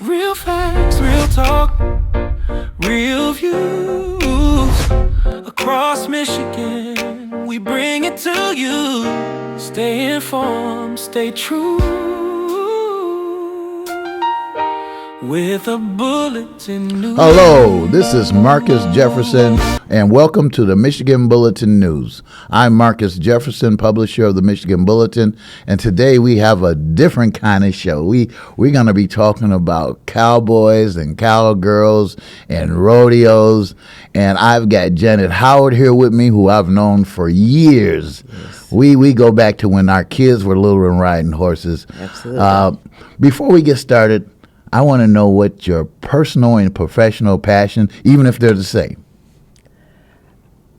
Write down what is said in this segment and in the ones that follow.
Real facts, real talk, real views across Michigan. We bring it to you. Stay informed, stay true. With a bulletin news. Hello, this is Marcus Jefferson, and welcome to the Michigan Bulletin News. I'm Marcus Jefferson, publisher of the Michigan Bulletin, and today we have a different kind of show. We're going to be talking about cowboys and cowgirls and rodeos, and I've got Janet Howard here with me, who I've known for years. Yes. We go back to when our kids were little and riding horses. Absolutely. Before we get started, I want to know what your personal and professional passion, even if they're the same.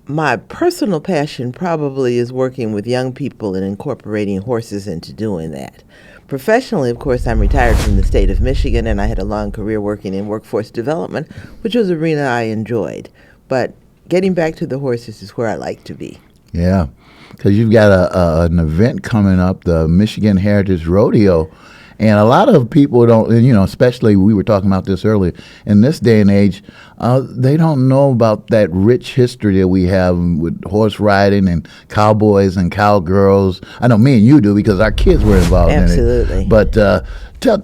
My personal passion probably is working with young people and incorporating horses into doing that. Professionally, of course, I'm retired from the state of Michigan, and I had a long career working in workforce development, which was an arena I enjoyed. But getting back to the horses is where I like to be. Yeah, because you've got an event coming up, the Michigan Heritage Rodeo. And a lot of people don't, and especially we were talking about this earlier, in this day and age, they don't know about that rich history that we have with horse riding and cowboys and cowgirls. I know me and you do because our kids were involved Absolutely. in it. But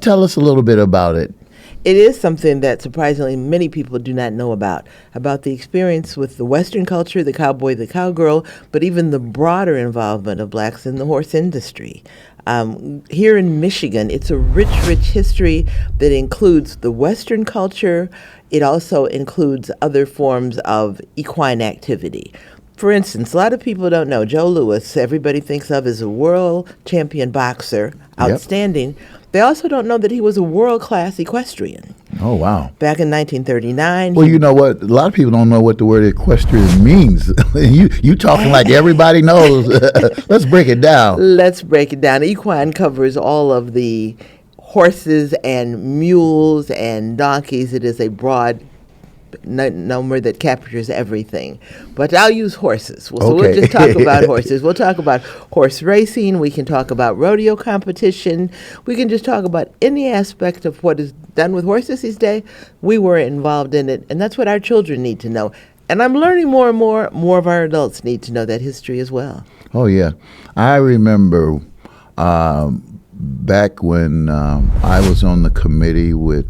tell us a little bit about it. It is something that surprisingly many people do not know about the experience with the Western culture, the cowboy, the cowgirl, but even the broader involvement of blacks in the horse industry. Here in Michigan, it's a rich history that includes the Western culture. It also includes other forms of equine activity. For instance, a lot of people don't know Joe Louis, everybody thinks of as a world champion boxer, outstanding. Yep. They also don't know that he was a world-class equestrian. Oh, wow. Back in 1939. Well, you know what? A lot of people don't know what the word equestrian means. you talking like everybody knows. Let's break it down. Let's break it down. Equine covers all of the horses and mules and donkeys. It is a broad number that captures everything. But I'll use horses. So we'll just talk about horses. We'll talk about horse racing. We can talk about rodeo competition. We can just talk about any aspect of what is done with horses these days. We were involved in it, and that's what our children need to know. And I'm learning more and more of our adults need to know that history as well. Oh, yeah. I remember back when I was on the committee with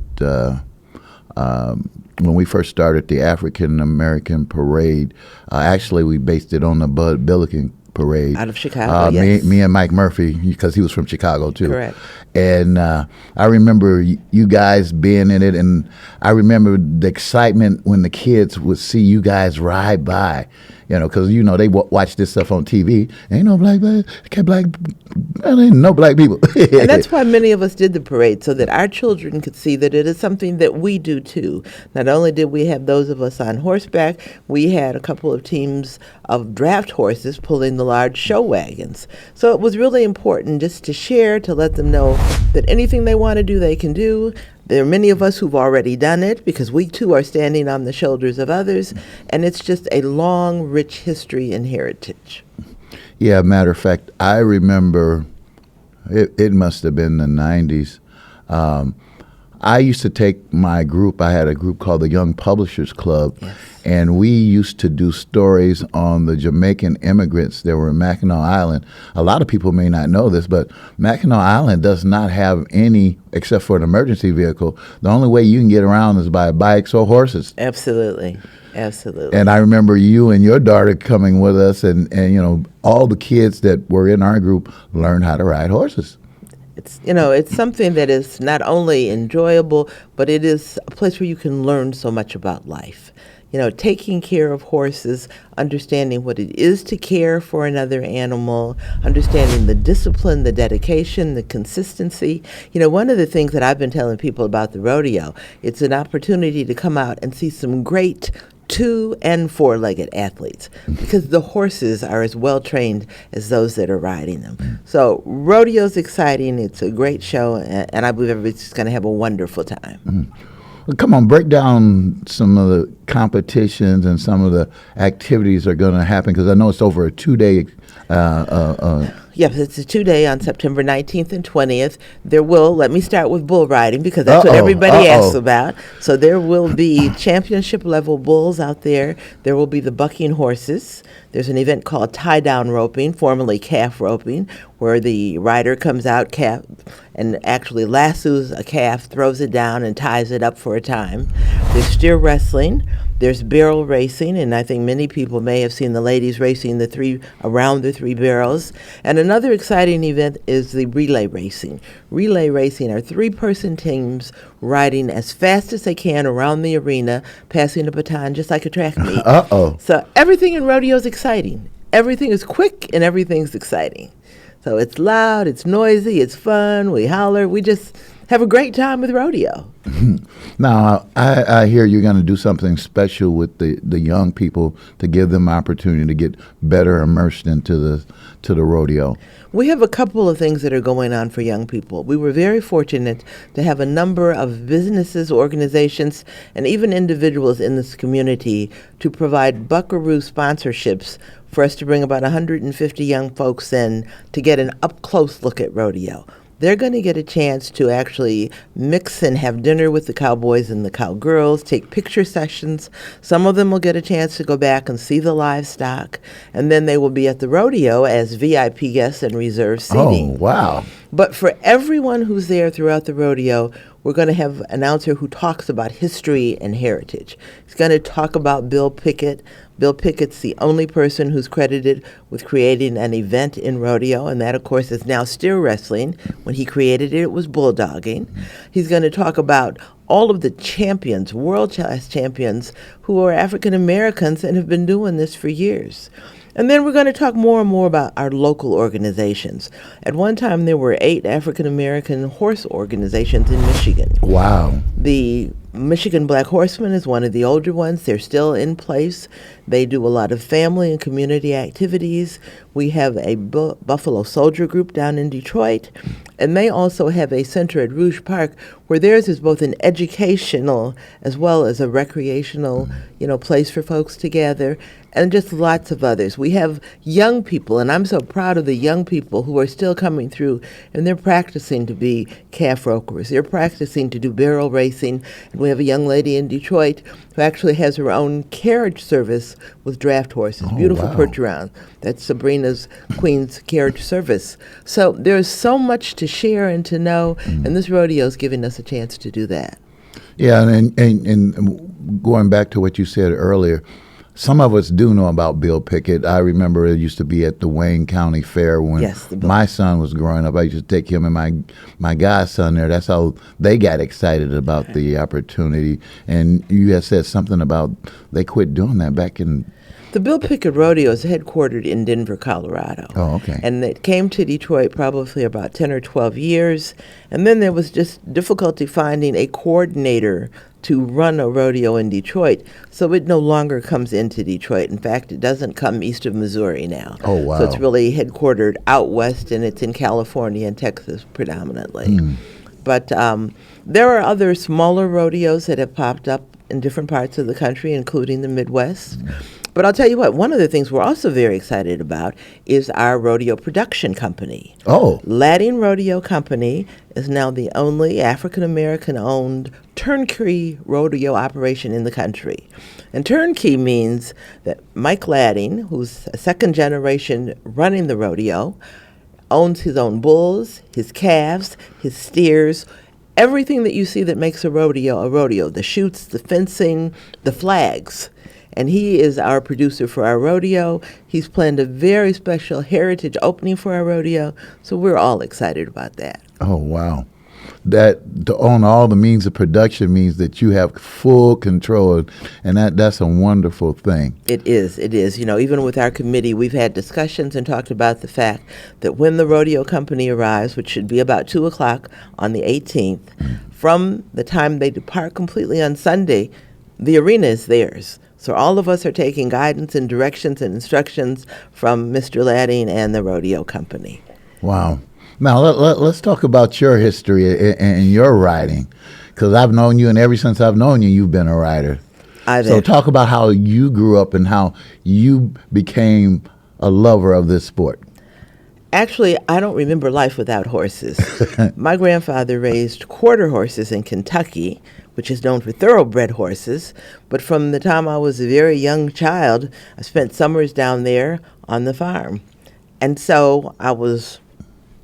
when we first started the African American Parade. Actually, we based it on the Bud Billiken Parade. Out of Chicago, yes. Me and Mike Murphy, because he was from Chicago, too. Correct. And I remember you guys being in it, and I remember the excitement when the kids would see you guys ride by, because, they watch this stuff on TV. Ain't no black people. And that's why many of us did the parade, so that our children could see that it is something that we do, too. Not only did we have those of us on horseback, we had a couple of teams of draft horses pulling the large show wagons. So it was really important just to share, to let them know that anything they want to do, they can do. There are many of us who've already done it because we, too, are standing on the shoulders of others, and it's just a long, rich history and heritage. Yeah, matter of fact, I remember it must have been the 90s. I used to take my group, I had a group called the Young Publishers Club, yes. And we used to do stories on the Jamaican immigrants that were in Mackinac Island. A lot of people may not know this, but Mackinac Island does not have any, except for an emergency vehicle. The only way you can get around is by bikes or horses. Absolutely. And I remember you and your daughter coming with us, and all the kids that were in our group learned how to ride horses. It's something that is not only enjoyable, but it is a place where you can learn so much about life. Taking care of horses, understanding what it is to care for another animal, understanding the discipline, the dedication, the consistency. One of the things that I've been telling people about the rodeo, it's an opportunity to come out and see some great 2- and 4-legged athletes, because the horses are as well trained as those that are riding them. So rodeo's exciting. It's a great show, and I believe everybody's going to have a wonderful time. Mm-hmm. Well, come on, break down some of the competitions and some of the activities that are going to happen, because I know it's over a 2-day Yes, it's a 2-day on September 19th and 20th. There will, let me start with bull riding because that's what everybody asks about. So there will be championship level bulls out there. There will be the bucking horses. There's an event called tie-down roping, formerly calf roping, where the rider comes out calf and actually lassos a calf, throws it down, and ties it up for a time. There's steer wrestling. There's barrel racing, and I think many people may have seen the ladies racing around the three barrels. And another exciting event is the relay racing. Relay racing are three-person teams riding as fast as they can around the arena, passing the baton just like a track meet. So everything in rodeo is exciting. Everything is quick and everything's exciting. So it's loud, it's noisy, it's fun, we holler, we just have a great time with rodeo. Now, I hear you're going to do something special with the young people to give them opportunity to get better immersed into the rodeo. We have a couple of things that are going on for young people. We were very fortunate to have a number of businesses, organizations, and even individuals in this community to provide buckaroo sponsorships for us to bring about 150 young folks in to get an up-close look at rodeo. They're going to get a chance to actually mix and have dinner with the cowboys and the cowgirls, take picture sessions. Some of them will get a chance to go back and see the livestock, and then they will be at the rodeo as VIP guests and reserved seating. Oh, wow. But for everyone who's there throughout the rodeo, we're going to have an announcer who talks about history and heritage. He's going to talk about Bill Pickett. Bill Pickett's the only person who's credited with creating an event in rodeo, and that, of course, is now steer wrestling. When he created it, it was bulldogging. He's going to talk about all of the champions, world-class champions, who are African Americans and have been doing this for years. And then we're going to talk more and more about our local organizations. At one time, there were 8 African American horse organizations in Michigan. Wow. The Michigan Black Horsemen is one of the older ones. They're still in place. They do a lot of family and community activities. We have a Buffalo Soldier group down in Detroit, and they also have a center at Rouge Park where theirs is both an educational as well as a recreational, place for folks to gather, and just lots of others. We have young people, and I'm so proud of the young people who are still coming through, and they're practicing to be calf ropers. They're practicing to do barrel racing, and we have a young lady in Detroit who actually has her own carriage service with draft horses, beautiful perch around. That's Sabrina's Queen's Carriage Service. So there's so much to share and to know, and this rodeo is giving us a chance to do that. Yeah, and going back to what you said earlier, some of us do know about Bill Pickett. I remember it used to be at the Wayne County Fair when my son was growing up. I used to take him and my godson there. That's how they got excited about the opportunity. And you had said something about they quit doing that back in... The Bill Pickett Rodeo is headquartered in Denver, Colorado. Oh, okay. And it came to Detroit probably about 10 or 12 years. And then there was just difficulty finding a coordinator to run a rodeo in Detroit. So it no longer comes into Detroit. In fact, it doesn't come east of Missouri now. Oh, wow. So it's really headquartered out west, and it's in California and Texas predominantly. But there are other smaller rodeos that have popped up in different parts of the country, including the Midwest. But I'll tell you what, one of the things we're also very excited about is our rodeo production company. Oh. Lansing Rodeo Company is now the only African-American-owned turnkey rodeo operation in the country. And turnkey means that Mike Lansing, who's a second generation running the rodeo, owns his own bulls, his calves, his steers, everything that you see that makes a rodeo, the chutes, the fencing, the flags. And he is our producer for our rodeo. He's planned a very special heritage opening for our rodeo, so we're all excited about that. Oh, wow. That to own all the means of production means that you have full control, and that's a wonderful thing. It is. Even with our committee, we've had discussions and talked about the fact that when the rodeo company arrives, which should be about 2 o'clock on the 18th, from the time they depart completely on Sunday, the arena is theirs. So all of us are taking guidance and directions and instructions from Mr. Lansing and the rodeo company. Wow. Now, let's talk about your history and your riding, because I've known you, and ever since I've known you, you've been a rider. So talk about how you grew up and how you became a lover of this sport. Actually, I don't remember life without horses. My grandfather raised quarter horses in Kentucky, which is known for thoroughbred horses. But from the time I was a very young child, I spent summers down there on the farm. And so I was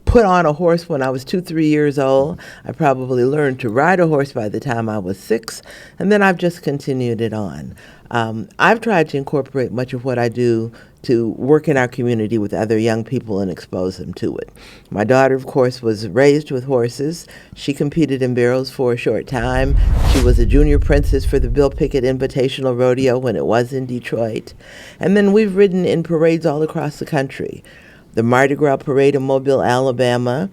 put on a horse when I was 3 years old. I probably learned to ride a horse by the time I was 6, and then I've just continued it on. I've tried to incorporate much of what I do to work in our community with other young people and expose them to it. My daughter, of course, was raised with horses. She competed in barrels for a short time. She was a junior princess for the Bill Pickett Invitational Rodeo when it was in Detroit. And then we've ridden in parades all across the country. The Mardi Gras Parade in Mobile, Alabama,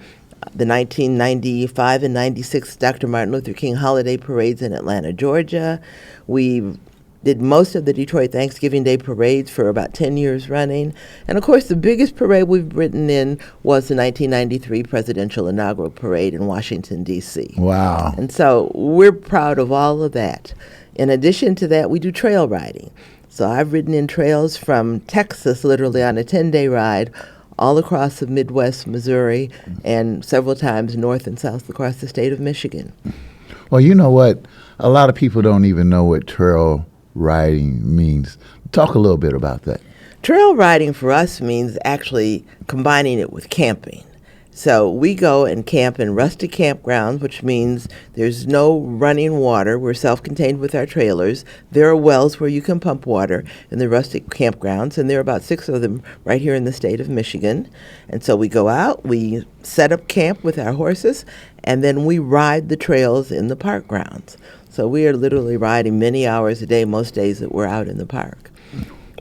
the 1995 and 96 Dr. Martin Luther King holiday parades in Atlanta, Georgia. We did most of the Detroit Thanksgiving Day parades for about 10 years running. And of course, the biggest parade we've ridden in was the 1993 Presidential Inaugural Parade in Washington, D.C. Wow. And so we're proud of all of that. In addition to that, we do trail riding. So I've ridden in trails from Texas, literally on a 10-day ride, all across the Midwest, Missouri, and several times north and south across the state of Michigan. Well, you know what? A lot of people don't even know what trail riding means. Talk a little bit about that. Trail riding for us means actually combining it with camping. So we go and camp in rustic campgrounds, which means there's no running water. We're self-contained with our trailers. There are wells where you can pump water in the rustic campgrounds, and there are about 6 of them right here in the state of Michigan. And so we go out, we set up camp with our horses, and then we ride the trails in the park grounds. So we are literally riding many hours a day, most days that we're out in the park.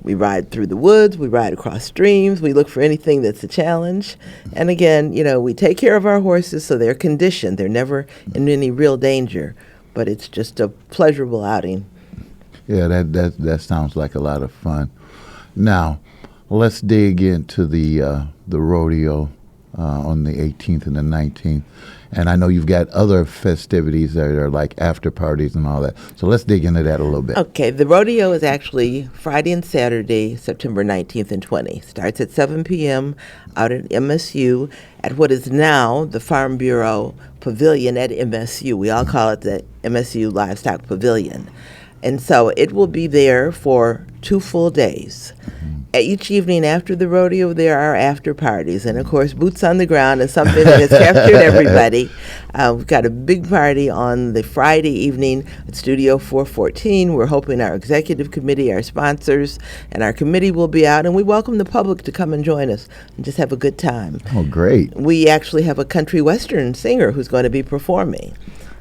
We ride through the woods, we ride across streams, we look for anything that's a challenge. And again, we take care of our horses so they're conditioned. They're never in any real danger, but it's just a pleasurable outing. Yeah, that sounds like a lot of fun. Now, let's dig into the rodeo on the 18th and the 19th. And I know you've got other festivities that are like after parties and all that. So let's dig into that a little bit. Okay, the rodeo is actually Friday and Saturday, September 19th and 20th. Starts at 7 p.m. out at MSU at what is now the Farm Bureau Pavilion at MSU. We all call it the MSU Livestock Pavilion. And so it will be there for 2 full days. Each evening after the rodeo, there are after parties. And, of course, boots on the ground is something that has captured everybody. We've got a big party on the Friday evening at Studio 414. We're hoping our executive committee, our sponsors, and our committee will be out. And we welcome the public to come and join us and just have a good time. Oh, great. We actually have a country western singer who's going to be performing.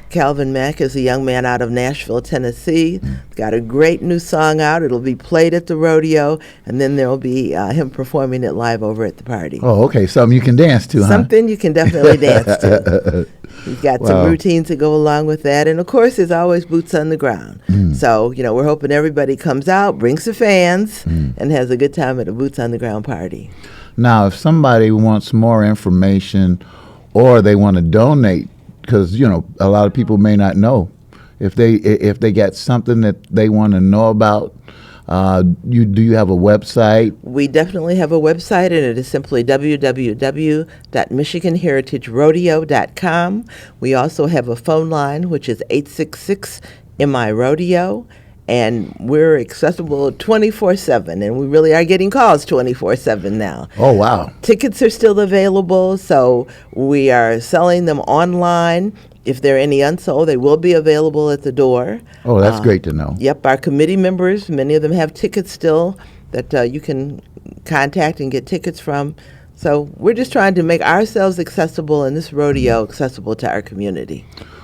Calvin Mack is a young man out of Nashville, Tennessee. Got a great new song out. It'll be played at the rodeo, and then there'll be him performing it live over at the party. Oh, okay. Something you can dance to, huh? Something you can definitely dance to. He's got some routines that go along with that. And, of course, there's always boots on the ground. So, we're hoping everybody comes out, brings the fans, and has a good time at a boots on the ground party. Now, if somebody wants more information or they want to donate, because a lot of people may not know if they got something that they want to know about. Do you have a website? We definitely have a website, and it is simply www.michiganheritagerodeo.com. We also have a phone line, which is 866-MI-RODEO. And we're accessible 24/7, and we really are getting calls 24/7 now. Oh, wow. Tickets are still available, so we are selling them online. If there are any unsold, they will be available at the door. Oh, that's great to know. Yep, our committee members, many of them have tickets still that you can contact and get tickets from. So we're just trying to make ourselves accessible and this rodeo accessible to our community.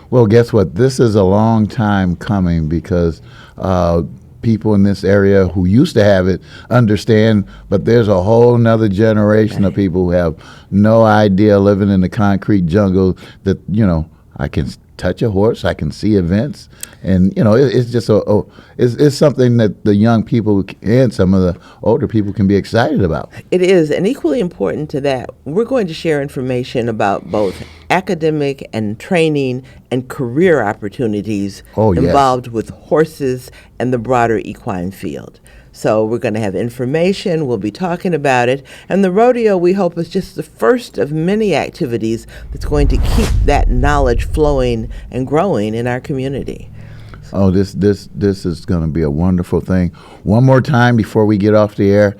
Well, guess what? This is a long time coming because people in this area who used to have it understand, but there's a whole nother generation of people who have no idea, living in the concrete jungle, that, I can touch a horse, I can see events, and, it's just it's something that the young people and some of the older people can be excited about. It is, and equally important to that, we're going to share information about both academic and training and career opportunities involved with horses and the broader equine field. So we're going to have information. We'll be talking about it. And the rodeo, we hope, is just the first of many activities that's going to keep that knowledge flowing and growing in our community. Oh, this is going to be a wonderful thing. One more time before we get off the air,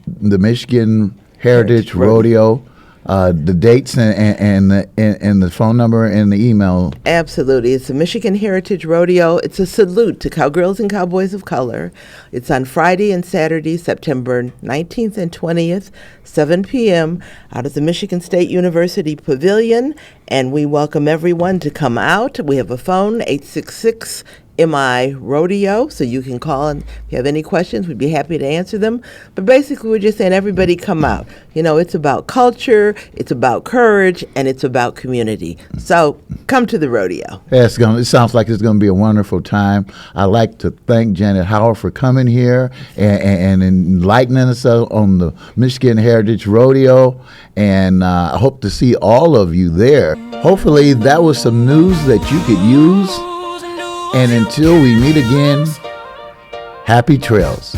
the Michigan Heritage Rodeo, the dates and the phone number and the email. Absolutely. It's the Michigan Heritage Rodeo. It's a salute to Cowgirls and Cowboys of Color. It's on Friday and Saturday, September 19th and 20th, 7 p.m. out at the Michigan State University Pavilion. And we welcome everyone to come out. We have a phone, 866 MI Rodeo, so you can call, and if you have any questions, we'd be happy to answer them. But basically, we're just saying everybody come out. You know, it's about culture, it's about courage, and it's about community. So come to the rodeo. Yeah, it sounds like it's going to be a wonderful time. I'd like to thank Janet Howard for coming here and enlightening us on the Michigan Heritage Rodeo, and I hope to see all of you there. Hopefully, that was some news that you could use. And until we meet again, happy trails.